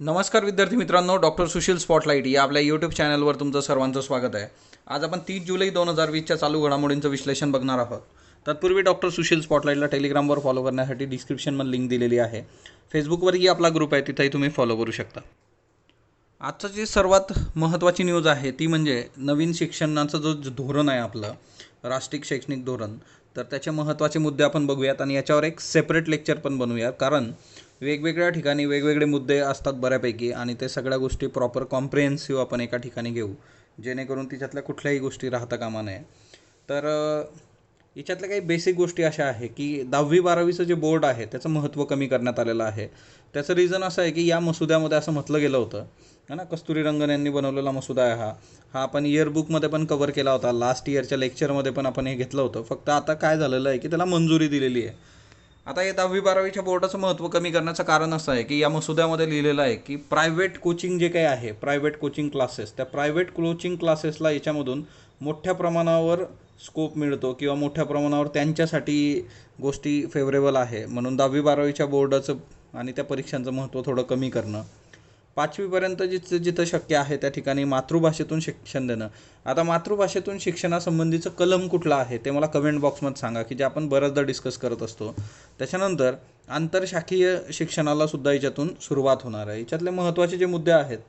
नमस्कार विद्यार्थी मित्रांनो, डॉक्टर सुशील स्पॉटलाईट या आपल्या यूट्यूब चॅनलवर तुमचं सर्वांचं स्वागत आहे. आज आपण 30 जुलै 2020च्या चालू घडामोडींचं विश्लेषण बघणार आहोत. तत्पूर्वी डॉक्टर सुशील स्पॉटलाईटला टेलिग्रामवर फॉलो करण्यासाठी डिस्क्रिप्शनमध्ये लिंक दिलेली आहे. फेसबुकवरही आपला ग्रुप आहे, तिथेही तुम्ही फॉलो करू शकता. आजचं जी सर्वात महत्त्वाची न्यूज आहे ती म्हणजे नवीन शिक्षणाचं जो धोरण आहे आपलं राष्ट्रीय शैक्षणिक धोरण, तर त्याचे महत्त्वाचे मुद्दे आपण बघूयात आणि याच्यावर एक सेपरेट लेक्चर पण बनवूयात. कारण वेगवेगळ्या ठिकाणी वेगवेगळे मुद्दे असतात बऱ्यापैकी आणि ते सगळ्या गोष्टी प्रॉपर कॉम्प्रिहेन्सिव्ह आपण एका ठिकाणी घेऊ, जेणेकरून तिच्यातल्या कुठल्याही गोष्टी राहता कामा नये. तर याच्यातल्या काही बेसिक गोष्टी अशा आहे की 10वी-12वीचं जे बोर्ड आहे त्याचं महत्त्व कमी करण्यात आलेलं आहे. त्याचं रिझन असं आहे की या मसुद्यामध्ये असं म्हटलं गेलं होतं है ना, कस्तुरीरंगन यांनी बनवलेला मसुदा आहे हा आपण इयरबुकमध्ये पण कव्हर केला होता. लास्ट इयरच्या लेक्चरमध्ये पण आपण हे घेतलं होतं. फक्त आता काय झालेलं आहे की त्याला मंजुरी दिलेली आहे. आता हे 10वी-12वीच्या बोर्डाचं महत्त्व कमी करण्याचं कारण असं आहे की या मसुद्यामध्ये लिहिलेलं आहे की प्रायव्हेट कोचिंग जे काही आहे, प्रायव्हेट कोचिंग क्लासेस, त्या प्रायव्हेट कोचिंग क्लासेसला याच्यामधून मोठ्या प्रमाणावर स्कोप मिळतो किंवा मोठ्या प्रमाणावर त्यांच्यासाठी गोष्टी फेवरेबल आहे. म्हणून 10वी-12वीच्या बोर्डाचं आणि त्या परीक्षांचं महत्त्व थोडं कमी करणं. 5वीपर्यंत जिथं शक्य आहे त्या ठिकाणी मातृभाषेतून शिक्षण देणं. आता मातृभाषेतून शिक्षणासंबंधीचं कलम कुठलं आहे ते मला कमेंट बॉक्समध्ये सांगा, की जे आपण बऱ्याचदा डिस्कस करत असतो. त्याच्यानंतर आंतरशाखीय शिक्षणाला सुद्धा याच्यातून सुरुवात होणार आहे. याच्यातले महत्त्वाचे जे मुद्दे आहेत,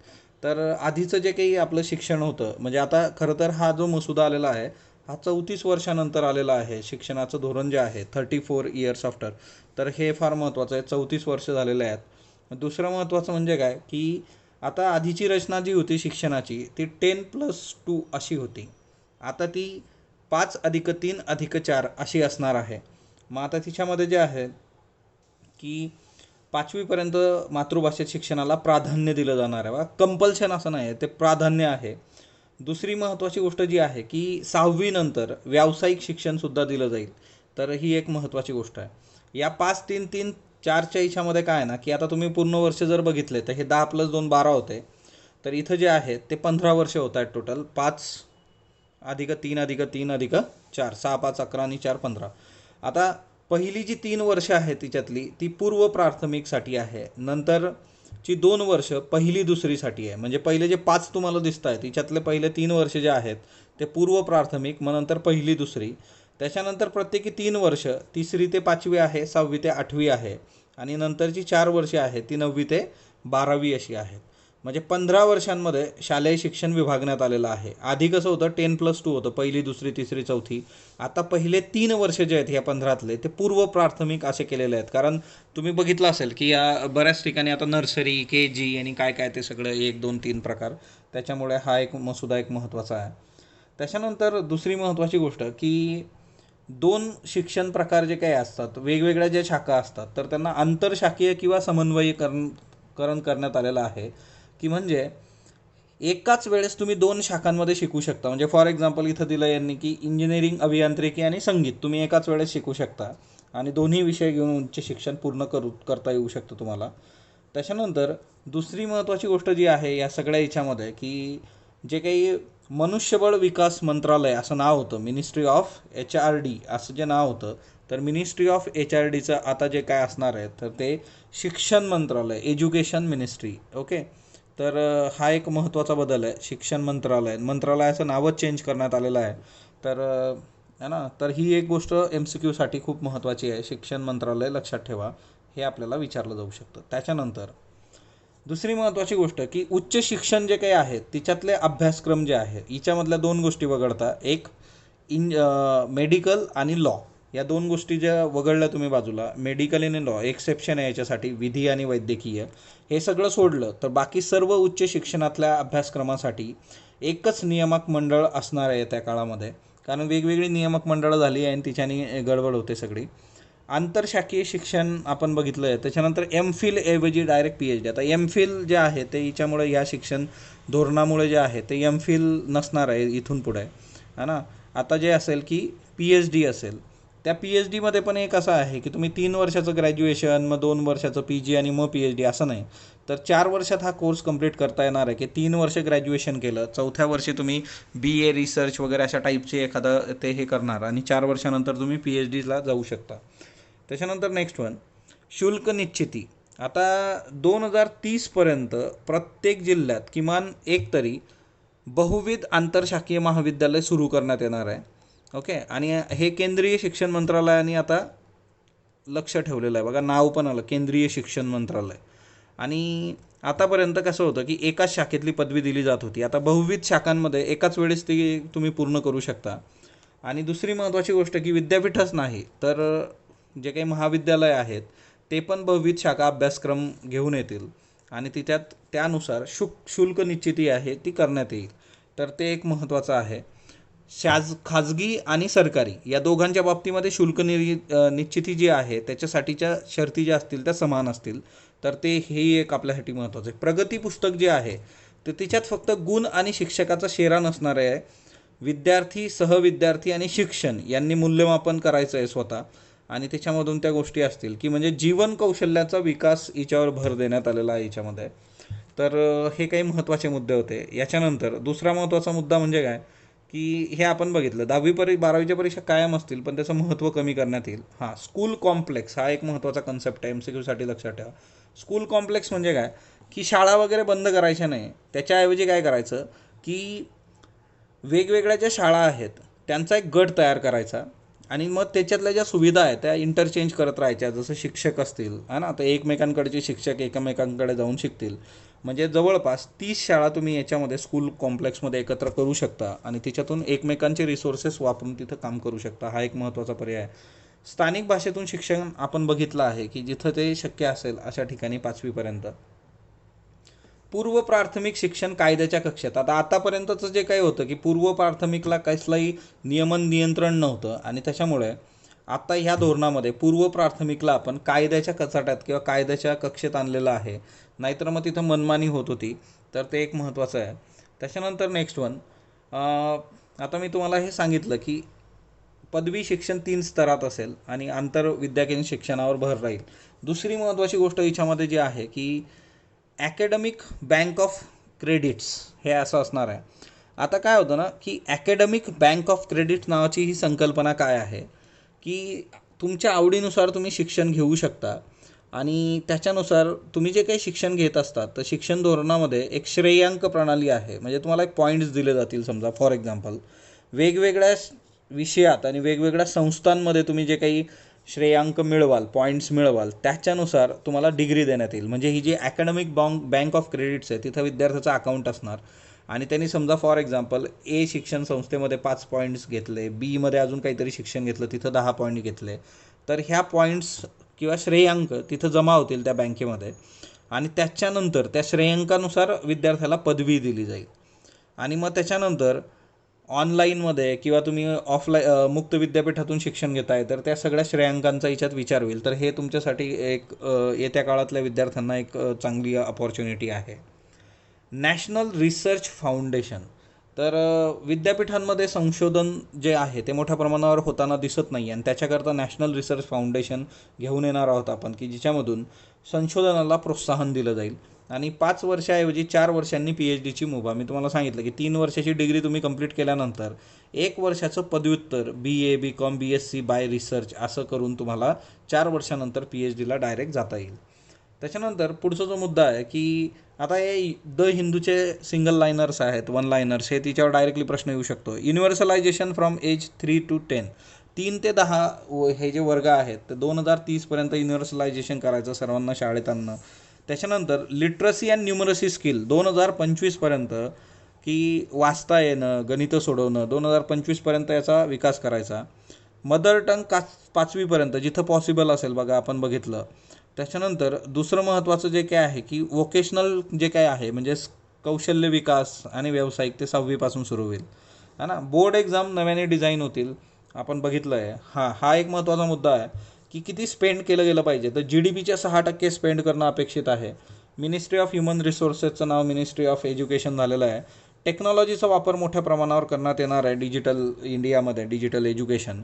तर आधीचं जे काही आपलं शिक्षण होतं, म्हणजे आता खरं तर हा जो मसुदा आलेला आहे हा 34 वर्षानंतर आलेला आहे. शिक्षणाचं धोरण जे आहे 34 इयर्स आफ्टर, तर हे फार महत्त्वाचं आहे. 34 वर्ष झालेले आहेत. दुसरं महत्त्वाचं म्हणजे काय की आता आधीची रचना जी होती शिक्षणाची ती 10+2 अशी होती. आता ती 5+3+4 अशी असणार आहे. मग आता तिच्यामध्ये जे आहे की 5वीपर्यंत मातृभाषेत शिक्षणाला प्राधान्य दिलं जाणार आहे. कंपल्शन असं नाही आहे, ते प्राधान्य आहे. दुसरी महत्त्वाची गोष्ट जी आहे की 6वी नंतर व्यावसायिक शिक्षणसुद्धा दिलं जाईल. तर ही एक महत्त्वाची गोष्ट आहे. या 5-3-3-4च्या याच्यामध्ये काय आहे ना की आता तुम्ही पूर्ण वर्ष जर बघितले तर हे 10+2 12 होते. तर इथं जे आहे ते 15 वर्ष होत आहेत टोटल. 5+3+3+4 6×5=11 आणि 4=15. आता पहिली जी 3 वर्ष आहे तिच्यातली ती पूर्व प्राथमिकसाठी आहे. नंतरची 2 वर्ष पहिली दुसरीसाठी आहे. म्हणजे पहिले जे 5 तुम्हाला दिसत आहेत तिच्यातले पहिले 3 वर्ष जे आहेत ते पूर्व प्राथमिक, मग नंतर पहिली दुसरी. त्याच्यानंतर प्रत्येकी 3 वर्ष 3री ते 5वी आहे, 6वी ते 8वी आहे आणि नंतरची 4 वर्षे आहेत ती 9वी ते 12वी अशी आहेत. म्हणजे 15 वर्षांमध्ये शालेय शिक्षण विभागण्यात आलेलं आहे. आधी कसं होतं 10+2 होतं, पहिली दुसरी तिसरी चौथी. आता पहिले 3 वर्ष जे आहेत ह्या 15तले ते पूर्व प्राथमिक असे केलेले आहेत. कारण तुम्ही बघितलं असेल की या बऱ्याच ठिकाणी आता नर्सरी, KG आणि काय काय ते सगळं 1 2 3 प्रकार. त्याच्यामुळे हा एक मसुदा एक महत्त्वाचा आहे. त्याच्यानंतर दुसरी महत्त्वाची गोष्ट की 2 शिक्षण प्रकार जे काही असतात, वेगवेगळ्या ज्या शाखा असतात, तर त्यांना आंतरशाखीय किंवा समन्वयीकरण करण्यात आलेलं आहे. की म्हणजे एकाच वेळेस तुम्ही 2 शाखांमध्ये शिकू शकता. म्हणजे फॉर एक्झाम्पल इथं दिलं यांनी की इंजिनिअरिंग, अभियांत्रिकी आणि संगीत तुम्ही एकाच वेळेस शिकू शकता आणि दोन्ही विषय घेऊन उच्च शिक्षण पूर्ण करता येऊ शकतं तुम्हाला. त्याच्यानंतर दुसरी महत्त्वाची गोष्ट जी आहे या सगळ्या याच्यामध्ये की जे काही मनुष्यबळ विकास मंत्रालय असं नाव होतं, मिनिस्ट्री ऑफ HRD असं जे नाव होतं, तर मिनिस्ट्री ऑफ HRDचं आता जे काय असणार आहे तर ते शिक्षण मंत्रालय, एज्युकेशन मिनिस्ट्री. ओके, तर हा एक महत्त्वाचा बदल आहे. शिक्षण मंत्रालयाचं नावच चेंज करण्यात आलेलं आहे. तर है ना, तर ही एक गोष्ट MCQसाठी खूप महत्त्वाची आहे. शिक्षण मंत्रालय लक्षात ठेवा, हे आपल्याला विचारलं जाऊ शकतं. त्याच्यानंतर दुसरी महत्त्वाची गोष्ट की उच्च शिक्षण जे काही आहे तिच्यातले अभ्यासक्रम जे आहे हिच्यामधल्या 2 गोष्टी वगळता, एक मेडिकल आणि लॉ, या 2 गोष्टी ज्या वगळल्या तुम्ही बाजूला, मेडिकल आणि लॉ एक्सेप्शन आहे याच्यासाठी, विधी आणि वैद्यकीय, हे सगळं सोडलं तर बाकी सर्व उच्च शिक्षणातल्या अभ्यासक्रमासाठी एकच नियामक मंडळ असणार आहे त्या काळामध्ये. कारण वेगवेगळी नियामक मंडळं झाली आणि तिच्याने गडबड होते सगळी. आंतरशाखीय शिक्षण आपण बघितलं आहे. त्याच्यानंतर MPhil ऐवजी डायरेक्ट PhD. आता MPhil जे आहे ते हिच्यामुळे या शिक्षण धोरणामुळे जे आहे ते MPhil नसणार आहे इथून पुढे, है ना. आता जे असेल की PhD असेल. त्या PhDमध्ये पण एक असं आहे की तुम्ही 3 वर्षाचं ग्रॅज्युएशन, मग 2 वर्षाचं PG आणि मग PhD असं नाही. तर 4 वर्षात हा कोर्स कंप्लीट करता येणार आहे की 3 वर्ष ग्रॅज्युएशन केलं, 4थ्या वर्षी तुम्ही BA रिसर्च वगैरे अशा टाईपचे एखादं ते हे करणार आणि 4 वर्षानंतर तुम्ही PhDला जाऊ शकता. त्याच्यानंतर नेक्स्ट वन, शुल्क निश्चिती. आता 2030पर्यंत प्रत्येक जिल्ह्यात किमान एक तरी बहुविध आंतरशाखीय महाविद्यालय सुरू करण्यात येणार आहे. ओके, आणि हे केंद्रीय शिक्षण मंत्रालयाने आता लक्ष ठेवलेलं आहे. बघा, नाव पण आलं, केंद्रीय शिक्षण मंत्रालय. आणि आतापर्यंत कसं होतं की एकाच शाखेतली पदवी दिली जात होती. आता बहुविध शाखांमध्ये एकाच वेळेस ती तुम्ही पूर्ण करू शकता. आणि दुसरी महत्त्वाची गोष्ट की विद्यापीठच नाही तर जे काही महाविद्यालय आहेत ते पण बहुविध शाखा अभ्यासक्रम घेऊन येतील आणि तिच्यात त्यानुसार शुल्क निश्चिती आहे ती करण्यात येईल. तर ते एक महत्त्वाचं आहे. खाजगी आणि सरकारी या दोघांच्या बाबतीमध्ये शुल्क निश्चिती जी आहे त्याच्यासाठीच्या शर्ती ज्या असतील त्या समान असतील. तर ते हे एक आपल्यासाठी महत्त्वाचं आहे. प्रगती पुस्तक जे आहे तर तिच्यात फक्त गुण आणि शिक्षकाचा शेरा नसणार आहे. विद्यार्थी, सहविद्यार्थी आणि शिक्षण यांनी मूल्यमापन करायचं आहे स्वतः, आणि त्याच्यामधून त्या गोष्टी असतील की म्हणजे जीवन कौशल्याचा विकास याच्यावर भर देण्यात आलेला आहे याच्यामध्ये. तर हे काही महत्त्वाचे मुद्दे होते. याच्यानंतर दुसरा महत्त्वाचा मुद्दा म्हणजे काय की हे आपण बघितलं 12वीच्या परीक्षा कायम असतील पण त्याचं महत्त्व कमी करण्यात येईल. हां, स्कूल कॉम्प्लेक्स हा एक महत्त्वाचा कन्सेप्ट आहे, MCQसाठी लक्षात ठेवा. स्कूल कॉम्प्लेक्स म्हणजे काय की शाळा वगैरे बंद करायच्या नाही, त्याच्याऐवजी काय करायचं की वेगवेगळ्या ज्या शाळा आहेत त्यांचा एक गट तयार करायचा आणि मग त्याच्यातल्या ज्या सुविधा आहेत त्या इंटरचेंज करत राहायच्या. जसं शिक्षक असतील है ना, तर एकमेकांकडचे शिक्षक एकमेकांकडे जाऊन शिकतील. म्हणजे जवळपास 30 शाळा तुम्ही याच्यामध्ये स्कूल कॉम्प्लेक्समध्ये एकत्र करू शकता आणि तिच्यातून एकमेकांचे रिसोर्सेस वापरून तिथं काम करू शकता. हा एक महत्त्वाचा पर्याय आहे. स्थानिक भाषेतून शिक्षण आपण बघितलं आहे की जिथं ते शक्य असेल अशा ठिकाणी 5वीपर्यंत. पूर्व प्राथमिक शिक्षण कायद्याच्या कक्षेत. आतापर्यंतचं जे काही होतं की पूर्व प्राथमिकला कसलंही नियंत्रण नव्हतं आणि त्याच्यामुळे आता ह्या धोरणामध्ये पूर्व प्राथमिकला आपण कायद्याच्या कचाट्यात किंवा कायद्याच्या कक्षेत आणलेलं आहे. नाहीतर मग तिथं मनमानी होत होती. तर ते एक महत्त्वाचं आहे. त्याच्यानंतर नेक्स्ट वन, आता मी तुम्हाला हे सांगितलं की पदवी शिक्षण 3 स्तरात असेल आणि आंतरविद्यालयीन शिक्षणावर भर राहील. दुसरी महत्त्वाची गोष्ट याच्यामध्ये जी आहे की ॲकॅडमिक बँक ऑफ क्रेडिट्स हे असं असणार आहे. आता काय होतं ना की ॲकॅडमिक बँक ऑफ क्रेडिट्स नावाची ही संकल्पना काय आहे की तुमच्या आवडीनुसार तुम्ही शिक्षण घेऊ शकता आणि त्याच्यानुसार तुम्ही जे काही शिक्षण घेत असतात तर शिक्षण धोरणामध्ये एक श्रेयांक प्रणाली आहे. म्हणजे तुम्हाला एक पॉईंट्स दिले जातील. समजा फॉर एक्झाम्पल वेगवेगळ्या विषयात आणि वेगवेगळ्या संस्थांमध्ये तुम्ही जे काही श्रेयांक मिळवाल, पॉईंट्स मिळवाल, त्याच्यानुसार तुम्हाला डिग्री देण्यात येईल. म्हणजे ही जी ॲकॅडमिक बँक ऑफ क्रेडिट्स आहे तिथं विद्यार्थ्याचं अकाउंट असणार आणि त्यांनी समजा फॉर एक्झाम्पल ए शिक्षण संस्थेमध्ये 5 पॉईंट्स घेतले, बीमध्ये अजून काहीतरी शिक्षण घेतलं तिथं 10 पॉईंट घेतले, तर ह्या पॉईंट्स किंवा श्रेयांक तिथं जमा होतील त्या बँकेमध्ये आणि त्याच्यानंतर त्या श्रेयांकानुसार विद्यार्थ्याला पदवी दिली जाईल. आणि मग त्याच्यानंतर ऑनलाईनमध्ये किंवा तुम्ही मुक्त विद्यापीठातून शिक्षण घेताय तर त्या सगळ्या श्रेयांकांचा याच्यात विचार होईल. तर हे तुमच्यासाठी एक येत्या काळातल्या विद्यार्थ्यांना एक चांगली अपॉर्च्युनिटी आहे. National research foundation. तर विद्यापीठांमध्ये संशोधन जे आहे ते मोठ्या प्रमाणावर होताना दिसत नाही आणि त्याच्याकरता नॅशनल रिसर्च फाउंडेशन घेऊन येणार आहोत आपण की जिच्यामधून संशोधनाला प्रोत्साहन दिलं जाईल. आणि 5 वर्षाऐवजी 4 वर्षांनी PhDची मुभा. मी तुम्हाला सांगितलं की 3 वर्षाची डिग्री तुम्ही कंप्लीट केल्यानंतर 1 वर्षाचं पदव्युत्तर BA, BCom, BSc bye research असं करून तुम्हाला 4 वर्षानंतर PhDला डायरेक्ट जाता येईल. त्याच्यानंतर पुढचा जो मुद्दा आहे की आता हे द हिंदूचे सिंगल लायनर्स आहेत, 1 लायनर्स, हे तिच्यावर डायरेक्टली प्रश्न येऊ शकतो. युनिव्हर्सलायझेशन फ्रॉम एज 3 to 10, 3 ते 10 हे जे वर्ग आहेत ते 2030पर्यंत युनिव्हर्सलायझेशन करायचं सर्वांना शाळेत आणणं. त्याच्यानंतर लिटरसी अँड न्यूमरसी स्किल 2025पर्यंत की वाचता येणं, गणितं सोडवणं 2025पर्यंत याचा विकास करायचा. मदर टंग 5वीपर्यंत जिथं पॉसिबल असेल बघा आपण बघितलं. त्याच्यानंतर दुसरं महत्त्वाचं जे काय आहे की वोकेशनल जे काय आहे म्हणजे कौशल्य विकास आणि व्यावसायिक ते 6वीपासून सुरू होईल है ना. बोर्ड एक्झाम नव्याने डिझाईन होतील आपण बघितलं आहे. हा एक महत्त्वाचा मुद्दा आहे की किती स्पेंड केलं गेलं पाहिजे. तर GDPच्या 6% स्पेंड करणं अपेक्षित आहे. मिनिस्ट्री ऑफ ह्युमन रिसोर्सेसचं नाव मिनिस्ट्री ऑफ एज्युकेशन झालेलं आहे. टेक्नॉलॉजीचा वापर मोठ्या प्रमाणावर करण्यात येणार आहे डिजिटल इंडियामध्ये, डिजिटल एज्युकेशन.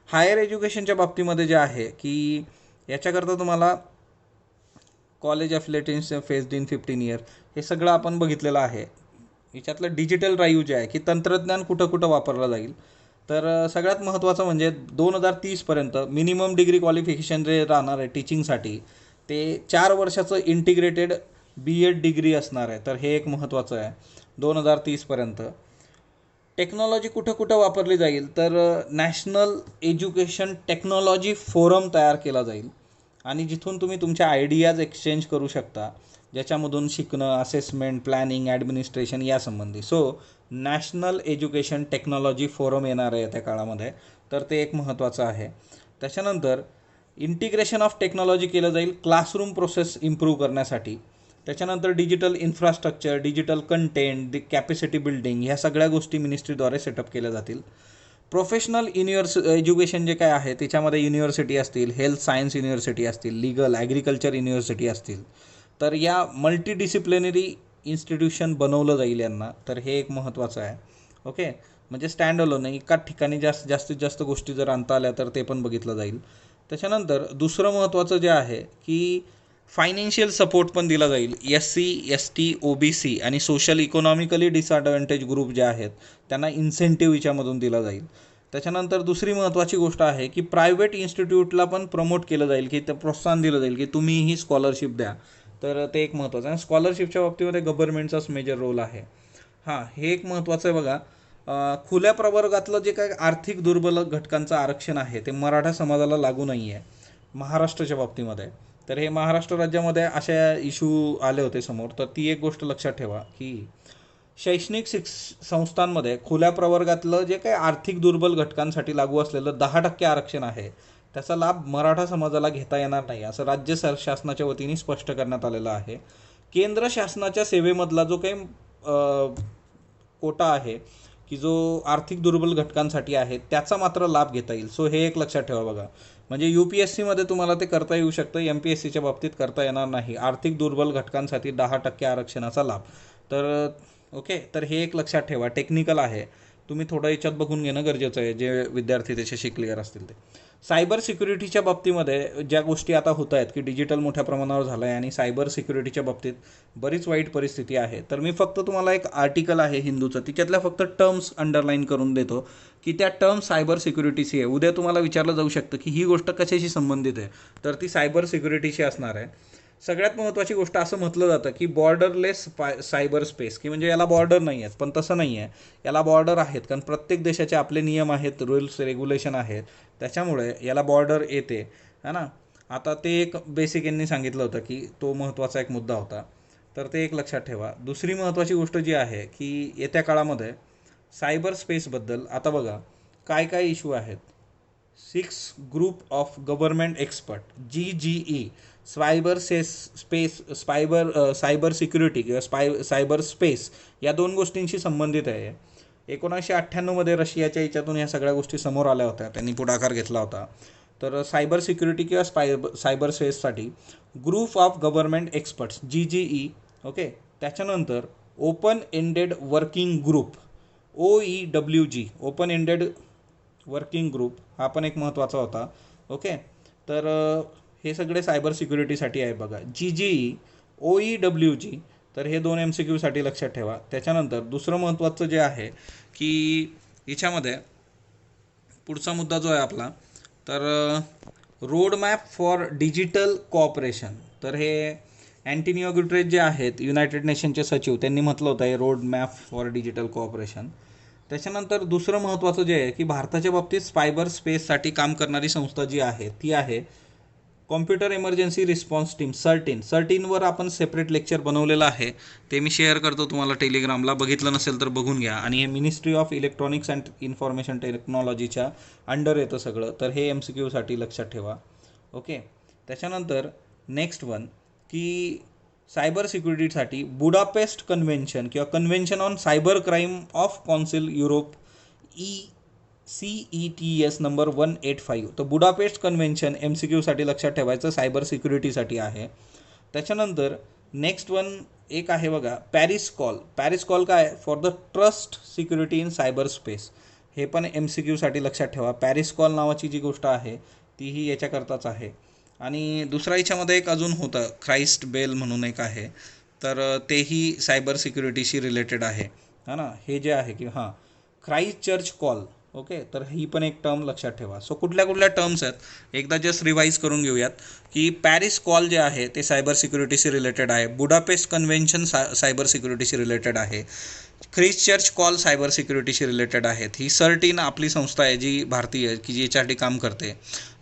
हायर एज्युकेशनच्या बाबतीमध्ये जे आहे की याच्याकरता तुम्हाला कॉलेज ॲफिलिएटेशन फेज्ड इन 15 इयर हे सगळं आपण बघितलेलं आहे. याच्यातलं डिजिटल ड्राईव्ह जे आहे की तंत्रज्ञान कुठं कुठं वापरलं जाईल. तर सगळ्यात महत्त्वाचं म्हणजे 2030पर्यंत मिनिमम डिग्री क्वालिफिकेशन जे राहणार आहे टीचिंगसाठी ते 4 वर्षाचं इंटिग्रेटेड BEd डिग्री असणार आहे. तर हे एक महत्त्वाचं आहे 2030पर्यंत. टेक्नॉलॉजी कुठं कुठं वापरली जाईल, तर नॅशनल एज्युकेशन टेक्नॉलॉजी फोरम तयार केला जाईल आणि जिथून तुम्ही तुमच्या आयडियाज एक्सचेंज करू शकता, ज्याच्यामधून शिकणं, असेसमेंट, प्लॅनिंग, ॲडमिनिस्ट्रेशन यासंबंधी. So national education technology forum येणार आहे त्या काळामध्ये, तर ते एक महत्त्वाचं आहे. त्याच्यानंतर इंटिग्रेशन ऑफ टेक्नॉलॉजी केलं जाईल क्लासरूम प्रोसेस इम्प्रूव्ह करण्यासाठी. त्याच्यानंतर digital infrastructure, digital content, capacity building ह्या सगळ्या गोष्टी मिनिस्ट्रीद्वारे सेटअप केल्या जातील. प्रोफेशनल एज्युकेशन जे काय आहे त्याच्यामध्ये युनिव्हर्सिटी असतील, हेल्थ सायन्स युनिव्हर्सिटी असतील, लीगल, ॲग्रिकल्चर युनिव्हर्सिटी असतील. तर या मल्टीडिसिप्लिनरी इन्स्टिट्यूशन बनवलं जाईल यांना. तर हे एक महत्त्वाचं आहे. ओके, म्हणजे स्टँड अलोन एकाच ठिकाणी जास्तीत जास्त गोष्टी जर आणता आल्या तर ते पण बघितलं जाईल. त्याच्यानंतर दुसरं महत्त्वाचं जे आहे की फायनान्शियल सपोर्ट पण दिला जाईल. SC, ST, OBC आणि सोशल इकॉनॉमिकली डिसॲडव्हान्टेज ग्रुप जे आहेत त्यांना इन्सेंटिव्ह याच्यामधून दिला जाईल. त्याच्यानंतर दुसरी महत्त्वाची गोष्ट आहे की प्रायव्हेट इन्स्टिट्यूटला पण प्रमोट केलं जाईल, की ते प्रोत्साहन दिलं जाईल की तुम्हीही स्कॉलरशिप द्या. तर ते एक महत्त्वाचं आहे. स्कॉलरशिपच्या बाबतीमध्ये गव्हर्नमेंटचाच मेजर रोल आहे. हां, हे एक महत्त्वाचं आहे बघा. खुल्या प्रवर्गातलं जे काही आर्थिक दुर्बल घटकांचं आरक्षण आहे ते मराठा समाजाला लागू नाही आहे महाराष्ट्राच्या बाबतीमध्ये. तर हे महाराष्ट्र राज्यामध्ये अशा इश्यू आले होते समोर. तर ती एक गोष्ट लक्षात ठेवा की शैक्षणिक संस्थांमध्ये खुल्या प्रवर्गातलं जे काही आर्थिक दुर्बल घटकांसाठी लागू असलेलं 10% आरक्षण आहे त्याचा लाभ मराठा समाजाला घेता येणार नाही, असं राज्य शासनाच्या वतीने स्पष्ट करण्यात आलेलं आहे. केंद्र शासनाच्या सेवेमधला जो काही कोटा आहे की जो आर्थिक दुर्बल घटकांसाठी आहे त्याचा मात्र लाभ घेता येईल. सो हे एक लक्षात ठेवा बघा. म्हणजे UPSCमध्ये तुम्हाला ते करता येऊ शकतं, MPSCच्या बाबतीत करता येणार नाही. आर्थिक दुर्बल घटकांसाठी 10% आरक्षणाचा लाभ. तर ओके, तर हे एक लक्षात ठेवा. टेक्निकल आहे, तुम्ही थोडं याच्यात बघून घेणं गरजेचं आहे जे विद्यार्थी त्याच्याशी क्लिअर असतील ते. सायबर सिक्युरिटीच्या बाबतीमध्ये ज्या गोष्टी आता होत आहेत की डिजिटल मोठ्या प्रमाणावर झालं आहे आणि सायबर सिक्युरिटीच्या बाबतीत बरीच वाईट परिस्थिती आहे. तर मी फक्त तुम्हाला एक आर्टिकल आहे हिंदूचं, तिच्यातल्या फक्त टर्म्स अंडरलाईन करून देतो की त्या टर्म्स सायबर सिक्युरिटीशी आहे. उद्या तुम्हाला विचारलं जाऊ शकतं की ही गोष्ट कशाशी संबंधित आहे, तर ती सायबर सिक्युरिटीशी असणार आहे. सगळ्यात महत्त्वाची गोष्ट असं म्हटलं जातं की बॉर्डरलेस सायबर स्पेस, की म्हणजे याला बॉर्डर नाही आहेत, पण तसं नाही आहे. याला बॉर्डर आहेत, कारण प्रत्येक देशाचे आपले नियम आहेत, रूल्स रेग्युलेशन आहेत, त्याच्यामुळे याला बॉर्डर येते है ना. आता ते एक बेसिक यांनी सांगितलं होतं की तो महत्त्वाचा एक मुद्दा होता. तर ते एक लक्षात ठेवा. दुसरी महत्त्वाची गोष्ट जी आहे की येत्या काळामध्ये सायबर स्पेसबद्दल आता बघा काय काय इश्यू आहेत. 6 group of government expert GGE cyber security किंवा सायबर स्पेस या दोन गोष्टींशी संबंधित आहे. 1998मध्ये रशियाच्या याच्यातून या सगळ्या गोष्टी समोर आल्या होत्या, त्यांनी पुढाकार घेतला होता. तर सायबर सिक्युरिटी किंवा सायबर स्पेससाठी group of government experts GGE. Okay, त्याच्यानंतर open ended working group OEWG, open ended working group, हा पण एक महत्त्वाचा होता. ओके, तर हे सगळे सायबर सिक्युरिटीसाठी आहे बघा. GGE, OEWG, तर हे 2 MCQसाठी लक्षात ठेवा. त्याच्यानंतर दुसरं महत्त्वाचं जे आहे की याच्यामध्ये पुढचा मुद्दा जो आहे आपला, तर road map for digital cooperation. तर हे अँटोनियो गुटेरेस जे आहेत युनायटेड नेशनचे सचिव, त्यांनी म्हटलं होतं हे road map for digital cooperation. त्याच्यानंतर दुसरं महत्त्वाचं जे आहे की भारताच्या बाबतीत सायबर स्पेससाठी काम करणारी संस्था जी आहे ती आहे computer emergency response team, CERT-IN आपण सेपरेट लेक्चर बनवलेलं आहे, ते मी शेअर करतो तुम्हाला टेलिग्रामला. बघितलं नसेल तर बघून घ्या. आणि हे ministry of electronics and information टेक्नॉलॉजीच्या अंडर येतं सगळं. तर हे MCQसाठी लक्षात ठेवा. ओके, त्याच्यानंतर नेक्स्ट वन की सायबर सिक्युरिटीसाठी बुडापेस्ट कन्व्हेन्शन किंवा convention on cyber crime of council Europe CETS number 185. तर बुडापेस्ट कन्व्हेन्शन MCQसाठी लक्षात ठेवायचं, सायबर सिक्युरिटीसाठी आहे. त्याच्यानंतर नेक्स्ट वन एक आहे बघा पॅरिस कॉल काय, for the trust security in cyber space. हे पण MCQसाठी लक्षात ठेवा. पॅरिस कॉल नावाची जी गोष्ट आहे तीही याच्याकरताच आहे. आणि दुसरा याच्यामध्ये एक अजून होतं ख्राइस्ट बेल म्हणून एक आहे, तर तेही सायबर सिक्युरिटीशी रिलेटेड आहे, है ना. हे जे आहे की हां ख्राइस्ट चर्च कॉल, ओके, तर ही पण एक टर्म लक्षात ठेवा. सो कुठल्या कुठल्या टर्म्स आहेत एकदा जस्ट रिवाईज करून घेऊयात. की पॅरिस कॉल जे आहे ते सायबर सिक्युरिटीशी रिलेटेड आहे. बुडापेस्ट कन्व्हेन्शन सायबर सिक्युरिटीशी रिलेटेड आहे. ख्रिस्टचर्च कॉल सायबर सिक्युरिटीशी रिलेटेड आहेत. ही सर्टिन आपली संस्था आहे जी भारतीय की जी याच्यासाठी काम करते.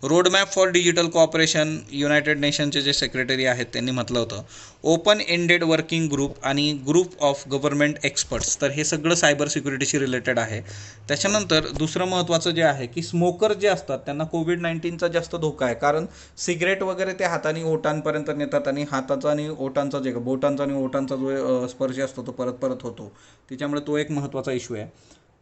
Roadmap for digital cooperation united नेशनचे जे सेक्रेटरी आहेत त्यांनी म्हटलं होतं. ओपन एंडेड वर्किंग ग्रुप आणि ग्रुप ऑफ गव्हर्नमेंट एक्सपर्ट्स, तर हे सगळं सायबर सिक्युरिटीशी रिलेटेड आहे. त्याच्यानंतर दुसरं महत्त्वाचं जे आहे की स्मोकर जे असतात त्यांना कोविड-19चा जास्त धोका आहे. कारण सिगरेट वगैरे ते हाताने ओटांपर्यंत नेतात आणि हाताचा आणि ओटांचा जे बोटांचा आणि ओटांचा जो स्पर्श असतो तो परत परत होतो. त्याच्यामुळे तो एक महत्त्वाचा इश्यू आहे.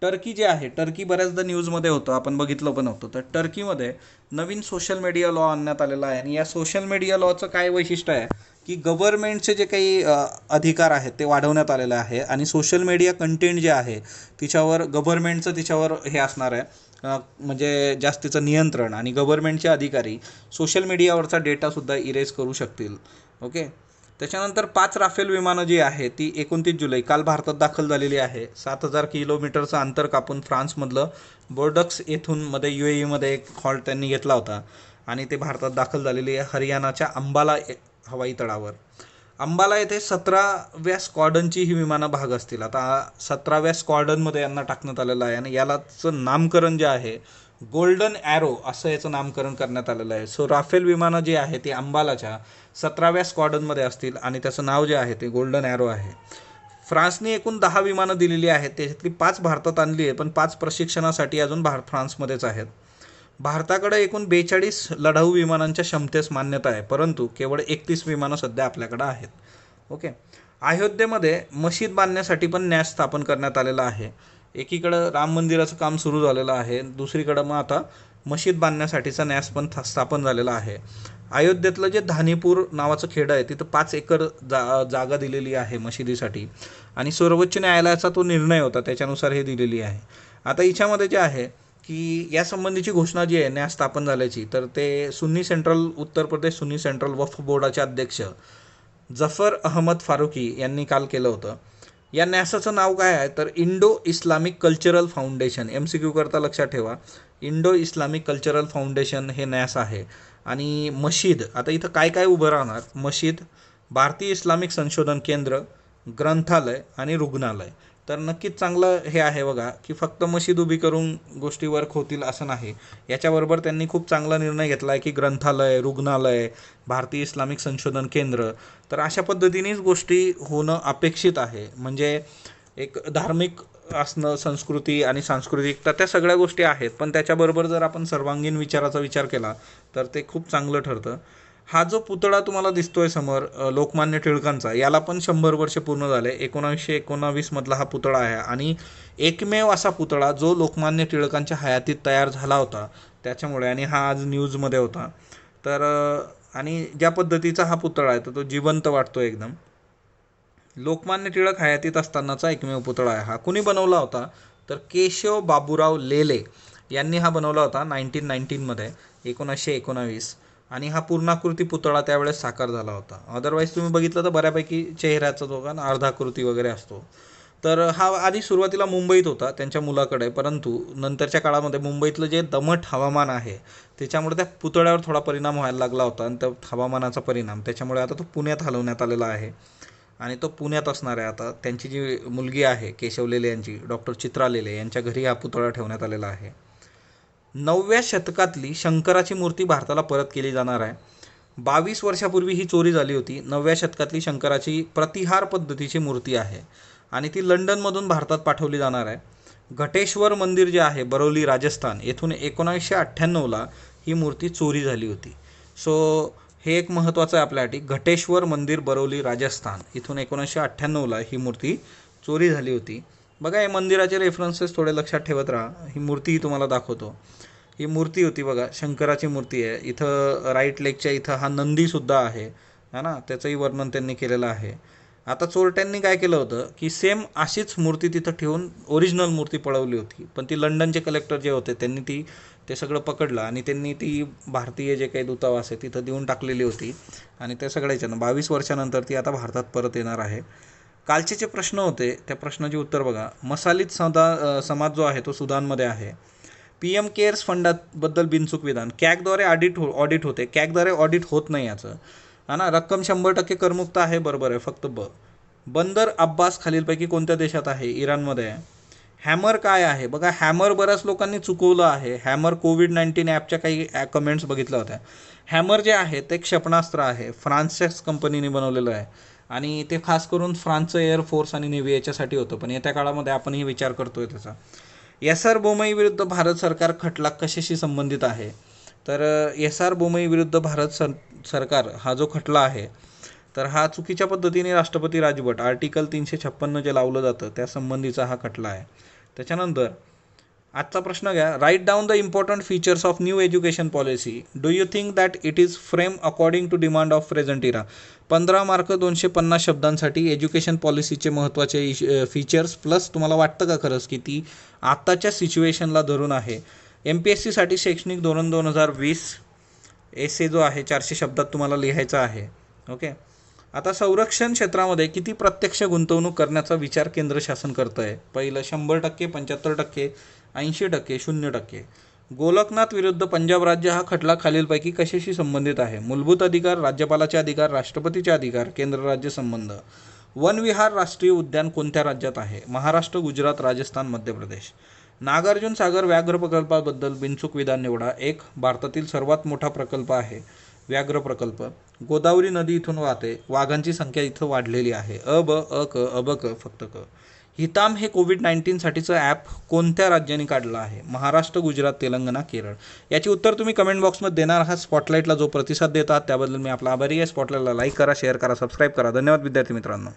टर्की जे आहे, टर्की बऱ्याचदा न्यूजमध्ये होतं, आपण बघितलं पण होतं. तर टर्कीमध्ये नवीन सोशल मीडिया लॉ आणण्यात आलेला आहे. आणि या सोशल मीडिया लॉचं काय वैशिष्ट्य आहे की गव्हर्नमेंटचे जे काही अधिकार आहेत ते वाढवण्यात आलेले आहे. आणि सोशल मीडिया कंटेंट जे आहे तिच्यावर गव्हर्नमेंटचं तिच्यावर हे असणार आहे, म्हणजे जास्तीचं नियंत्रण. आणि गव्हर्नमेंटचे अधिकारी सोशल मीडियावरचा डेटासुद्धा इरेज करू शकतील. ओके, त्याच्यानंतर 5 राफेल विमानं जी आहे ती 29 जुलै काल भारतात दाखल झालेली आहे. 7,000 किलोमीटरचं अंतर कापून फ्रान्समधलं बोर्डक्स येथून मध्ये UAEमध्ये एक हॉल्ट त्यांनी घेतला होता आणि ते भारतात दाखल झालेली आहे हरियाणाच्या अंबाला हवाई तळावर. अंबाला येथे 17व्या स्क्वॉड्रनची ही विमानं भाग असतील. आता 17व्या स्क्वॉड्रनमध्ये यांना टाकण्यात आलेलं आहे आणि यालाचं नामकरण जे आहे गोल्डन ॲरो असं याचं नामकरण करण्यात आलेलं आहे. सो राफेल विमानं जी आहे ती अंबालाच्या 17व्या स्क्वॉड्रनमध्ये असतील आणि त्याचं नाव जे आहे ते गोल्डन ॲरो आहे. फ्रान्सने एकूण 10 विमानं दिलेली आहेत. त्याच्यातली 5 भारतात आणली आहे, पण 5 प्रशिक्षणासाठी अजून फ्रान्समध्येच आहेत. भारताकडे एकूण 42 लढाऊ विमानांच्या क्षमतेस मान्यता आहे, परंतु केवळ 31 विमानं सध्या आपल्याकडे आहेत. ओके, अयोध्येमध्ये मशीद बांधण्यासाठी पण न्यास स्थापन करण्यात आलेला आहे. एकीकडं राम मंदिराचं काम सुरू झालेलं आहे, दुसरीकडं मग आता मशीद बांधण्यासाठीचा न्यास पण स्थापन झालेला आहे. अयोध्येतलं जे धानीपूर नावाचं खेडं आहे तिथं 5 एकर जागा दिलेली आहे मशिदीसाठी आणि सर्वोच्च न्यायालयाचा तो निर्णय होता त्याच्यानुसार हे दिलेली आहे. आता हिच्यामध्ये जे आहे की यासंबंधीची घोषणा जी आहे न्यास स्थापन झाल्याची, तर ते उत्तर प्रदेश सुन्नी सेंट्रल वक्फ बोर्डाचे अध्यक्ष जफर अहमद फारुकी यांनी काल केलं होतं. या न्यासाचं नाव काय आहे तर Indo Islamic cultural foundation. MCQ करता लक्षात ठेवा, इंडो इस्लामिक कल्चरल फाउंडेशन हे न्यास आहे. आणि मशीद, आता इथं काय काय उभं राहणार, मशीद, भारतीय इस्लामिक संशोधन केंद्र, ग्रंथालय आणि रुग्णालय. तर नक्कीच चांगलं हे आहे बघा की फक्त मशीद उभी करून गोष्टी वर्क होतील असं नाही. याच्याबरोबर त्यांनी खूप चांगला निर्णय घेतला आहे की ग्रंथालय, रुग्णालय, भारतीय इस्लामिक संशोधन केंद्र, तर अशा पद्धतीनेच गोष्टी होणं अपेक्षित आहे. म्हणजे एक धार्मिक असणं, संस्कृती आणि सांस्कृतिकता त्या सगळ्या गोष्टी आहेत, पण त्याच्याबरोबर जर आपण सर्वांगीण विचाराचा विचार केला तर ते खूप चांगलं ठरतं. हा जो पुतळा तुम्हाला दिसतोय समोर लोकमान्य टिळकांचा, याला पण 100 वर्ष पूर्ण झाले. 1919 मधला हा पुतळा आहे आणि एकमेव असा पुतळा जो लोकमान्य टिळकांच्या हयातीत तयार झाला होता त्याच्यामुळे. आणि हा आज न्यूजमध्ये होता. तर आणि ज्या पद्धतीचा हा पुतळा आहे तर तो जिवंत वाटतो एकदम. लोकमान्य टिळक हयातीत असतानाचा एकमेव पुतळा आहे हा. कुणी बनवला होता तर केशव बाबूराव लेले यांनी हा बनवला होता 1919मध्ये, 1919. आणि हा पूर्णाकृती पुतळा त्यावेळेस साकार झाला होता. अदरवाईज तुम्ही बघितलं तर बऱ्यापैकी चेहऱ्याचा दोघांना अर्धाकृती वगैरे असतो. तर हा आधी सुरुवातीला मुंबईत होता त्यांच्या मुलाकडे, परंतु नंतरच्या काळामध्ये मुंबईतलं जे दमट हवामान आहे त्याच्यामुळे त्या पुतळ्यावर थोडा परिणाम व्हायला लागला होता आणि त्या हवामानाचा परिणाम त्याच्यामुळे आता तो पुण्यात हलवण्यात आलेला आहे आणि तो पुण्यात असणार आहे. आता त्यांची जी मुलगी आहे केशव लेले यांची, डॉक्टर चित्रा लेले यांच्या घरी हा पुतळा ठेवण्यात आलेला आहे. 9व्या शतकातली शंकराची मूर्ती भारताला परत केली जाणार आहे. 22 वर्षापूर्वी ही चोरी झाली होती. 9व्या शतकातली शंकराची प्रतिहार पद्धतीची मूर्ती आहे आणि ती लंडनमधून भारतात पाठवली जाणार आहे. घटेश्वर मंदिर जे आहे बरौली राजस्थान येथून 1998ला ही मूर्ती चोरी झाली होती. सो हे एक महत्त्वाचं आहे आपल्यासाठी. घटेश्वर मंदिर बरौली राजस्थान इथून 1998ला ही मूर्ती चोरी झाली होती. बघा, हे मंदिराचे रेफरन्सेस थोडे लक्षात ठेवत राहा. ही मूर्ती तुम्हाला दाखवतो. ही मूर्ती होती बघा, शंकराची मूर्ती आहे. इथं राईट लेगच्या इथं हा नंदीसुद्धा आहे ना, त्याचंही वर्णन त्यांनी केलेलं आहे. आता चोरट्यांनी काय केलं होतं की सेम अशीच मूर्ती तिथं ठेवून ओरिजिनल मूर्ती पळवली होती, पण ती लंडनचे कलेक्टर जे होते त्यांनी ते सगळं पकडलं आणि त्यांनी ती भारतीय जे काही दूतावास आहे तिथं देऊन टाकलेली होती आणि त्या सगळ्याच्यानं 22 वर्षानंतर ती आता भारतात परत येणार आहे. कालचे जे प्रश्न होते त्या प्रश्नाची उत्तर बघा. मसालीत समाज जो आहे तो सुदानमध्ये आहे. PM केअर्स फंडाबद्दल बिनचूक विधान, कॅगद्वारे ऑडिट होते, कॅगद्वारे ऑडिट होत नाही याचं, हा ना. रक्कम 100% करमुक्त आहे, बरोबर आहे, फक्त बंदर अब्बास खालीलपैकी कोणत्या देशात आहे? इराणमध्ये आहे. हॅमर काय आहे? बघा, हॅमर बऱ्याच लोकांनी चुकवलं आहे. हॅमर कोविड-19 ॲपच्या काही कमेंट्स बघितल्या होत्या. हॅमर जे आहे ते क्षेपणास्त्र आहे, फ्रान्सच्याच कंपनीने बनवलेलं आहे आणि ते खास करून फ्रान्सचं एअरफोर्स आणि नेव्ही याच्यासाठी होतं, पण येत्या काळामध्ये आपणही विचार करतोय त्याचा. एस.आर. बोमई विरुद्ध भारत सरकार खटला कशाशी संबंधित आहे? तर एस.आर. बोमई विरुद्ध भारत सरकार हा जो खटला आहे, तर हा चुकीच्या पद्धतीने राष्ट्रपती राजवट आर्टिकल 356 जे लावलं जातं त्या संबंधीचा हा खटला आहे. त्याच्यानंतर आजचा प्रश्न घ्या, write down the important features of new education policy. Do you think that it is frame according to demand of present era? 15 mark 250 शब्दांसाठी एज्युकेशन पॉलिसीचे महत्त्वाचे फीचर्स प्लस तुम्हाला वाटतं का खरंच की ती आत्ताच्या सिच्युएशनला धरून आहे? MPSCसाठी शैक्षणिक धोरण 2020 एसे जो आहे 400 शब्दात तुम्हाला लिहायचा आहे. ओके. आता संरक्षण क्षेत्रामध्ये किती प्रत्यक्ष गुंतवणूक करण्याचा विचार केंद्र शासन करतं आहे? पहिलं 100%, 75%, 80%, 0%. गोलकनाथ विरुद्ध पंजाब राज्य हा खटला खालीलपैकी कशाशी संबंधित आहे? मूलभूत अधिकार, राज्यपालाचे अधिकार, राष्ट्रपतीचे अधिकार, केंद्र राज्य संबंध. वनविहार राष्ट्रीय उद्यान कोणत्या राज्यात आहे? महाराष्ट्र, गुजरात, राजस्थान, मध्य प्रदेश. नागार्जुन सागर व्याघ्र प्रकल्पाबद्दल बिनचूक विधान निवडा. 1. भारतातील सर्वात मोठा प्रकल्प आहे व्याघ्र प्रकल्प. गोदावरी नदी इथून वाहते. वाघांची संख्या इथं वाढलेली आहे. फक्त क. हिताम हे कोविड-19 साठीचं ॲप कोणत्या राज्याने काढलं आहे? महाराष्ट्र, गुजरात, तेलंगणा, केरळ. याची उत्तर तुम्ही कमेंट बॉक्समध्ये देणार आहात. स्पॉटलाईटला जो प्रतिसाद देतात त्याबद्दल मी आपला आभारी आहे. स्पॉटलाईटला लाईक करा, शेअर करा, सबस्क्राईब करा. धन्यवाद विद्यार्थी मित्रांनो.